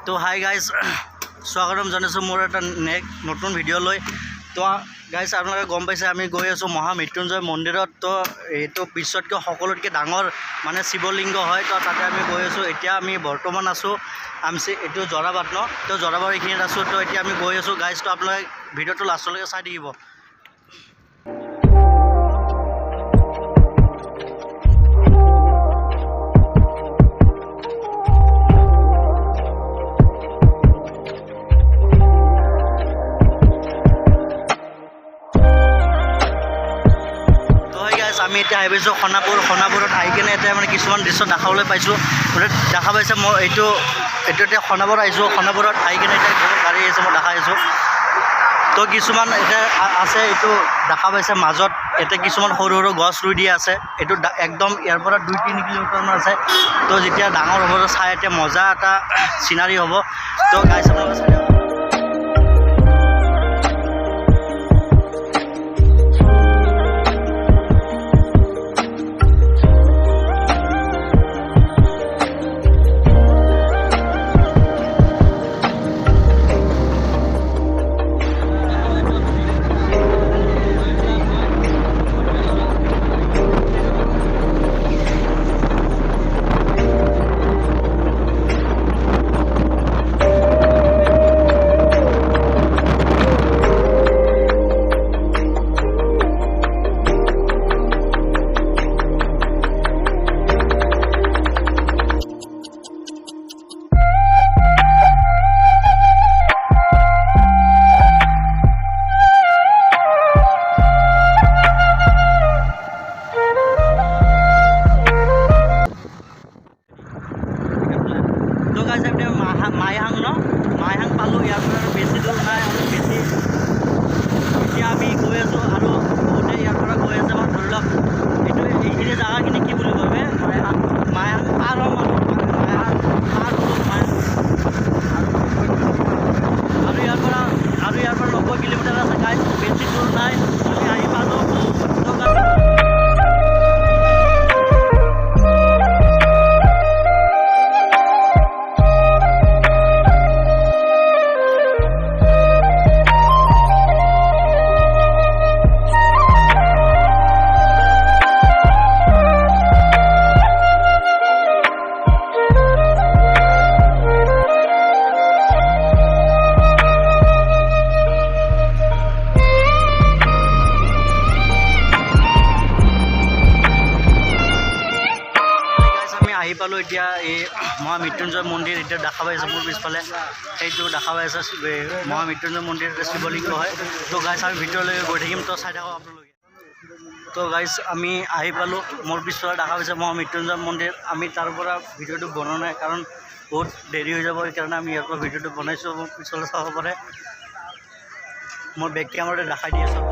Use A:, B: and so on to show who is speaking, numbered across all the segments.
A: তো hi guys স্বাগতম জনাইছোঁ মোৰ এটা নতুন ভিডিঅ' লৈ। তো গাইজ আপোনালোকে গম পাইছে আমি গৈ আছোঁ মহা মৃত্যুঞ্জয় মন্দিৰত। তো এইটো বিশ্বতকৈ সকলোতকৈ ডাঙৰ মানে শিৱলিংগ হয়। তো তাতে আমি গৈ আছোঁ। এতিয়া আমি বৰ্তমান আছোঁ এইটো জৰাবাদ ন, তো জৰাবাদ এইখিনিত আছোঁ। তো এতিয়া আমি গৈ আছোঁ গাইজ। তো আপোনালোকে ভিডিঅ'টো লাষ্টলৈকে চাই থাকিব। আমি এতিয়া আহি পাইছোঁ খনাপুৰত আহি কিনে এতিয়া মানে কিছুমান দৃশ্য দেখাবলৈ পাইছোঁ। দেখা পাইছে মই এইটো এতিয়া খনাপুৰত আহিছোঁ। খনাপুৰত আহি কিনে এতিয়া বহুত গাড়ী আহিছে মই দেখা পাইছোঁ। তো কিছুমান এতিয়া আছে এইটো দেখা পাইছে মাজত এতিয়া কিছুমান সৰু সৰু গছ ৰুই দিয়া আছে। এইটো একদম ইয়াৰ পৰা 2-3 কিলোমিটাৰমান আছে। তো যেতিয়া ডাঙৰ হ'ব চাই এতিয়া মজা এটা চিনাৰী হ'ব। তো গাইছ আপোনালোকে চাই মাইহাং পালোঁ। ইয়াৰ পৰা আৰু বেছি দূৰ নাই আৰু বেছি এতিয়া আমি গৈ আছোঁ আৰু বহুতে ইয়াৰ পৰা গৈ আছে। মই ধৰি লওক এইখিনি জেগাখিনি কি বুলি কয় মাইহাং পাৰ হ'ম আৰু মাইহাং পাৰ হ'লোঁ আৰু ইয়াৰ পৰা 90 কিলোমিটাৰ আছে গাইজ, বেছি দূৰ নাই। আমি আহি পালোঁ। আহি পালোঁ এতিয়া এই মহা মৃত্যুঞ্জয় মন্দিৰ এতিয়া দেখা পাইছে মোৰ পিছফালে সেইটো দেখা পাইছে মহা মৃত্যুঞ্জয় মন্দিৰ শিৱলিংগ হয়। তো গাইজ আমি ভিতৰলৈ গৈ থাকিম। তো চাই থাকক আপোনালোকে। তো গাইজ আমি আহি পালোঁ। মোৰ পিছফালে দেখা পাইছে মহা মৃত্যুঞ্জয় মন্দিৰ। আমি তাৰ পৰা ভিডিঅ'টো বনোৱা নাই কাৰণ বহুত দেৰি হৈ যাব। সেইকাৰণে আমি ইয়াৰ পৰা ভিডিঅ'টো বনাইছোঁ। মোৰ পিছলৈ চাব পাৰে মোৰ বেক কেমেৰাতে দেখাই দি আছোঁ।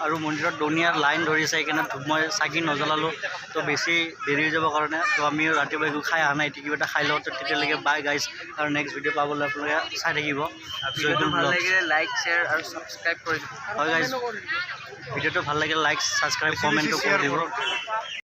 A: আৰু মন্দিৰত ধুনীয়া লাইন ধৰিছে। সেইকাৰণে মই চাকি নজ্বলালোঁ। তো বেছি দেৰি হৈ যাবৰ কাৰণে তো আমি ৰাতিপুৱা একো খাই অহা নাই। এতিয়া কিবা এটা খাই লওঁ। তো তেতিয়ালৈকে বাই গাইজ আৰু নেক্সট ভিডিঅ' পাবলৈ আপোনালোকে চাই থাকিব। ভাল লাগিলে লাইক শ্বেয়াৰ আৰু ছাবস্ক্ৰাইব কৰি দিব। হয় গাইজ, ভিডিঅ'টো ভাল লাগিলে লাইক ছাবস্ক্ৰাইব কমেণ্টটো কৰি দিব।